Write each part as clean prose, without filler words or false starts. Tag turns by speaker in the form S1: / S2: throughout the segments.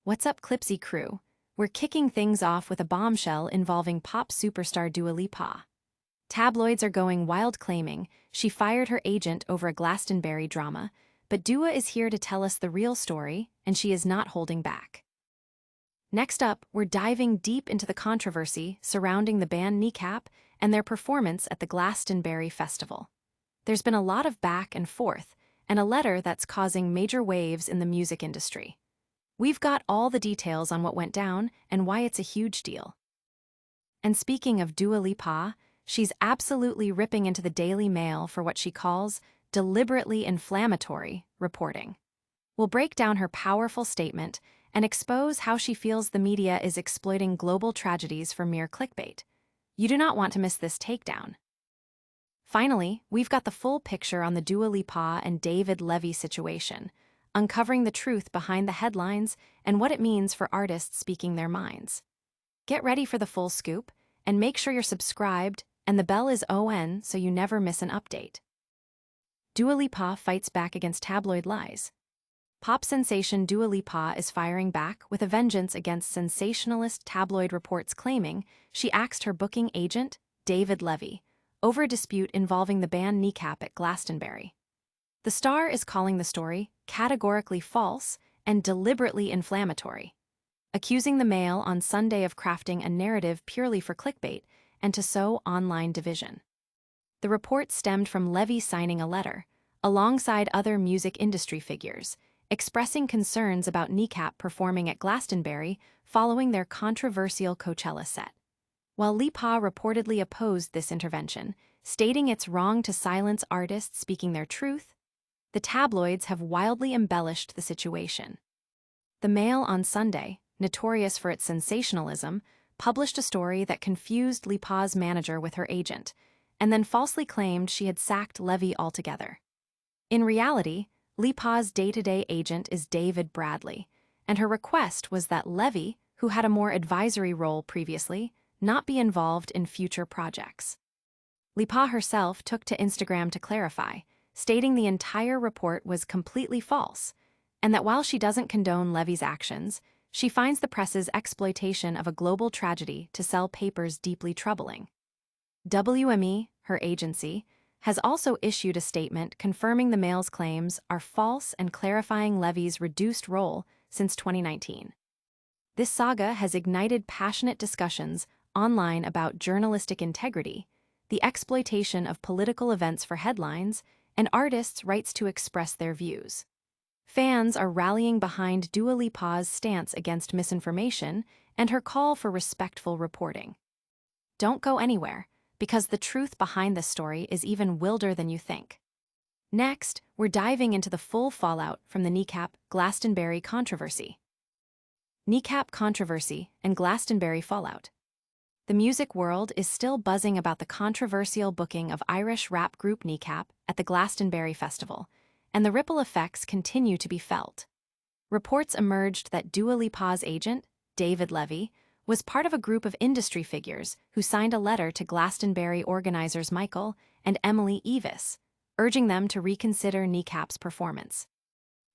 S1: What's up, Clipsy crew? We're kicking things off with a bombshell involving pop superstar Dua Lipa. Tabloids are going wild claiming she fired her agent over a Glastonbury drama, but Dua is here to tell us the real story, and she is not holding back. Next up, we're diving deep into the controversy surrounding the band Kneecap and their performance at the Glastonbury Festival. There's been a lot of back and forth, and a letter that's causing major waves in the music industry. We've got all the details on what went down and why it's a huge deal. And speaking of Dua Lipa, she's absolutely ripping into the Daily Mail for what she calls deliberately inflammatory reporting. We'll break down her powerful statement and expose how she feels the media is exploiting global tragedies for mere clickbait. You do not want to miss this takedown. Finally, we've got the full picture on the Dua Lipa and David Levy situation, uncovering the truth behind the headlines and what it means for artists speaking their minds. Get ready for the full scoop, and make sure you're subscribed and the bell is on so you never miss an update. Dua Lipa fights back against tabloid lies. Pop sensation Dua Lipa is firing back with a vengeance against sensationalist tabloid reports claiming she axed her booking agent, David Levy, over a dispute involving the band Kneecap at Glastonbury. The Star is calling the story categorically false and deliberately inflammatory, accusing the Mail on Sunday of crafting a narrative purely for clickbait and to sow online division. The report stemmed from Levy signing a letter, alongside other music industry figures, expressing concerns about Kneecap performing at Glastonbury following their controversial Coachella set. While Lipa reportedly opposed this intervention, stating it's wrong to silence artists speaking their truth, the tabloids have wildly embellished the situation. The Mail on Sunday, notorious for its sensationalism, published a story that confused Lipa's manager with her agent, and then falsely claimed she had sacked Levy altogether. In reality, Lipa's day-to-day agent is David Bradley, and her request was that Levy, who had a more advisory role previously, not be involved in future projects. Lipa herself took to Instagram to clarify, stating the entire report was completely false, and that while she doesn't condone Levy's actions, she finds the press's exploitation of a global tragedy to sell papers deeply troubling. WME, her agency, has also issued a statement confirming the Mail's claims are false and clarifying Levy's reduced role since 2019. This saga has ignited passionate discussions online about journalistic integrity, the exploitation of political events for headlines, and artists' rights to express their views. Fans are rallying behind Dua Lipa's stance against misinformation and her call for respectful reporting. Don't go anywhere, because the truth behind this story is even wilder than you think. Next, we're diving into the full fallout from the Kneecap Glastonbury controversy. Kneecap controversy and Glastonbury fallout. The music world is still buzzing about the controversial booking of Irish rap group Kneecap at the Glastonbury Festival, and the ripple effects continue to be felt. Reports emerged that Dua Lipa's agent, David Levy, was part of a group of industry figures who signed a letter to Glastonbury organizers Michael and Emily Evis, urging them to reconsider Kneecap's performance.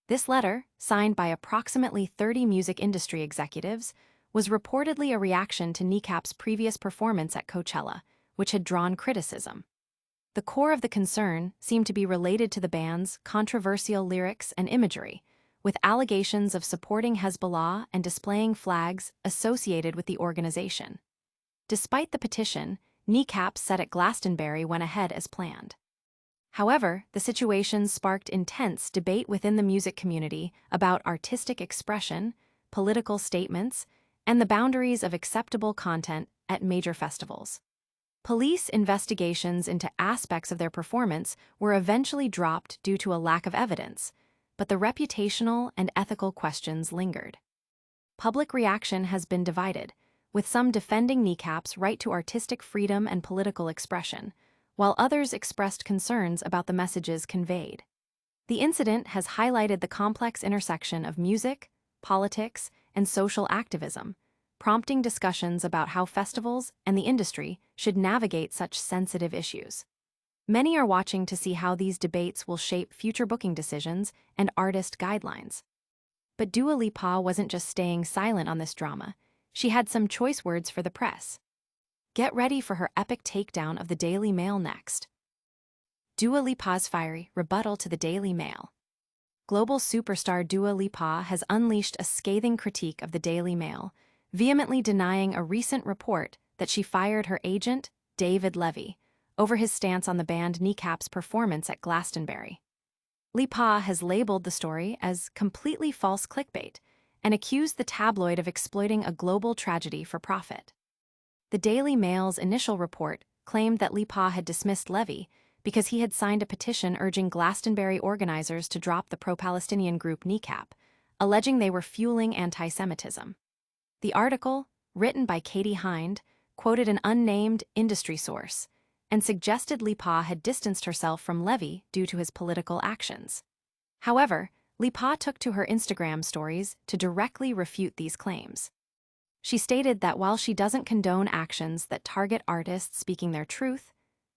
S1: This letter, signed by approximately 30 music industry executives, was reportedly a reaction to Kneecap's previous performance at Coachella, which had drawn criticism. The core of the concern seemed to be related to the band's controversial lyrics and imagery, with allegations of supporting Hezbollah and displaying flags associated with the organization. Despite the petition, Kneecap set at Glastonbury went ahead as planned. However, the situation sparked intense debate within the music community about artistic expression, political statements, and the boundaries of acceptable content at major festivals. Police investigations into aspects of their performance were eventually dropped due to a lack of evidence, but the reputational and ethical questions lingered. Public reaction has been divided, with some defending Kneecap's right to artistic freedom and political expression, while others expressed concerns about the messages conveyed. The incident has highlighted the complex intersection of music, politics, and social activism, prompting discussions about how festivals and the industry should navigate such sensitive issues. Many are watching to see how these debates will shape future booking decisions and artist guidelines. But Dua Lipa wasn't just staying silent on this drama. She had some choice words for the press. Get ready for her epic takedown of the Daily Mail next. Dua Lipa's fiery rebuttal to the Daily Mail. Global superstar Dua Lipa has unleashed a scathing critique of the Daily Mail, vehemently denying a recent report that she fired her agent, David Levy, over his stance on the band Kneecap's performance at Glastonbury. Lipa has labeled the story as completely false clickbait and accused the tabloid of exploiting a global tragedy for profit. The Daily Mail's initial report claimed that Lipa had dismissed Levy because he had signed a petition urging Glastonbury organizers to drop the pro-Palestinian group Kneecap, alleging they were fueling anti-Semitism. The article, written by Katie Hind, quoted an unnamed industry source and suggested Lipa had distanced herself from Levy due to his political actions. However, Lipa took to her Instagram stories to directly refute these claims. She stated that while she doesn't condone actions that target artists speaking their truth,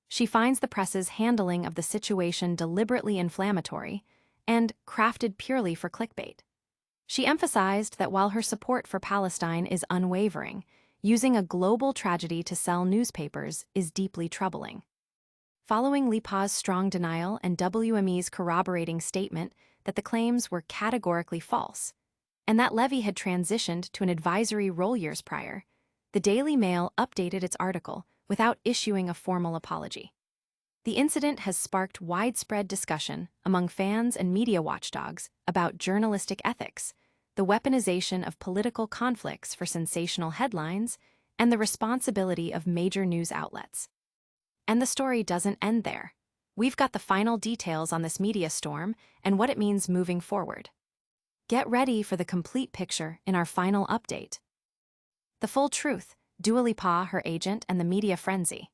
S1: she finds the press's handling of the situation deliberately inflammatory and crafted purely for clickbait. She emphasized that while her support for Palestine is unwavering, using a global tragedy to sell newspapers is deeply troubling. Following Lipa's strong denial and WME's corroborating statement that the claims were categorically false, and that Levy had transitioned to an advisory role years prior, the Daily Mail updated its article without issuing a formal apology. The incident has sparked widespread discussion among fans and media watchdogs about journalistic ethics, the weaponization of political conflicts for sensational headlines, and the responsibility of major news outlets. And the story doesn't end there. We've got the final details on this media storm and what it means moving forward. Get ready for the complete picture in our final update. The full truth: Dua Lipa, her agent, and the media frenzy.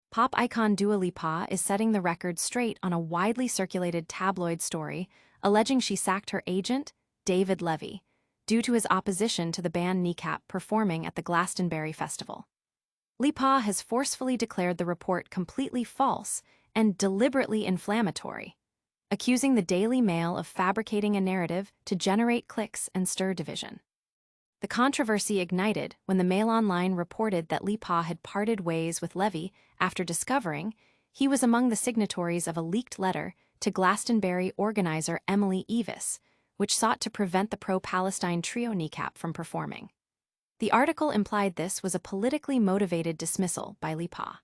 S1: Pop icon Dua Lipa is setting the record straight on a widely circulated tabloid story alleging she sacked her agent, David Levy, due to his opposition to the band Kneecap performing at the Glastonbury Festival. Lipa has forcefully declared the report completely false and deliberately inflammatory, accusing the Daily Mail of fabricating a narrative to generate clicks and stir division. The controversy ignited when the Mail Online reported that Lipa had parted ways with Levy after discovering he was among the signatories of a leaked letter to Glastonbury organizer Emily Evis, which sought to prevent the pro-Palestine trio Kneecap from performing. The article implied this was a politically motivated dismissal by Lipa.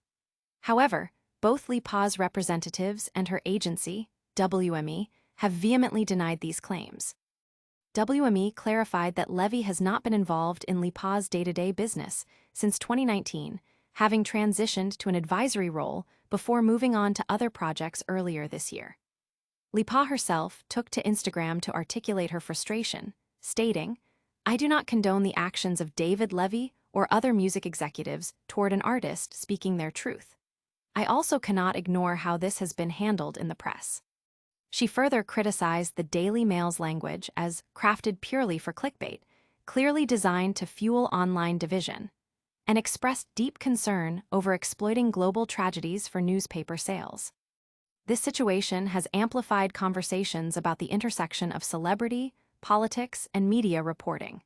S1: However, both Lipa's representatives and her agency, WME, have vehemently denied these claims. WME clarified that Levy has not been involved in Lipa's day-to-day business since 2019, having transitioned to an advisory role before moving on to other projects earlier this year. Lipa herself took to Instagram to articulate her frustration, stating, "I do not condone the actions of David Levy or other music executives toward an artist speaking their truth. I also cannot ignore how this has been handled in the press." She further criticized the Daily Mail's language as crafted purely for clickbait, clearly designed to fuel online division, and expressed deep concern over exploiting global tragedies for newspaper sales. This situation has amplified conversations about the intersection of celebrity, politics, and media reporting.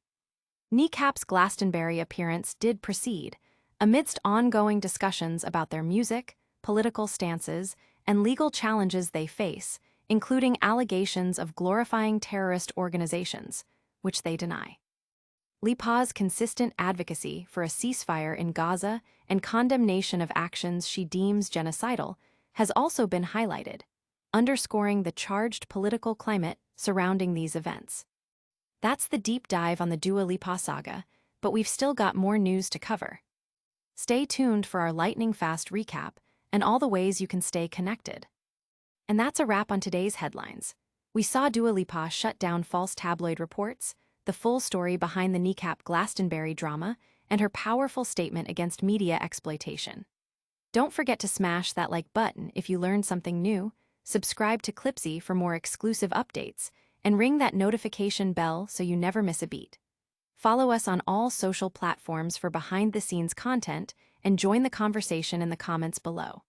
S1: Kneecap's Glastonbury appearance did proceed, amidst ongoing discussions about their music, political stances, and legal challenges they face, including allegations of glorifying terrorist organizations, which they deny. Lipa's consistent advocacy for a ceasefire in Gaza and condemnation of actions she deems genocidal has also been highlighted, underscoring the charged political climate surrounding these events. That's the deep dive on the Dua Lipa saga, but we've still got more news to cover. Stay tuned for our lightning-fast recap and all the ways you can stay connected. And that's a wrap on today's headlines. We saw Dua Lipa shut down false tabloid reports, the full story behind the Kneecap Glastonbury drama, and her powerful statement against media exploitation. Don't forget to smash that like button if you learned something new, subscribe to Clipsy for more exclusive updates, and ring that notification bell so you never miss a beat. Follow us on all social platforms for behind-the-scenes content and join the conversation in the comments below.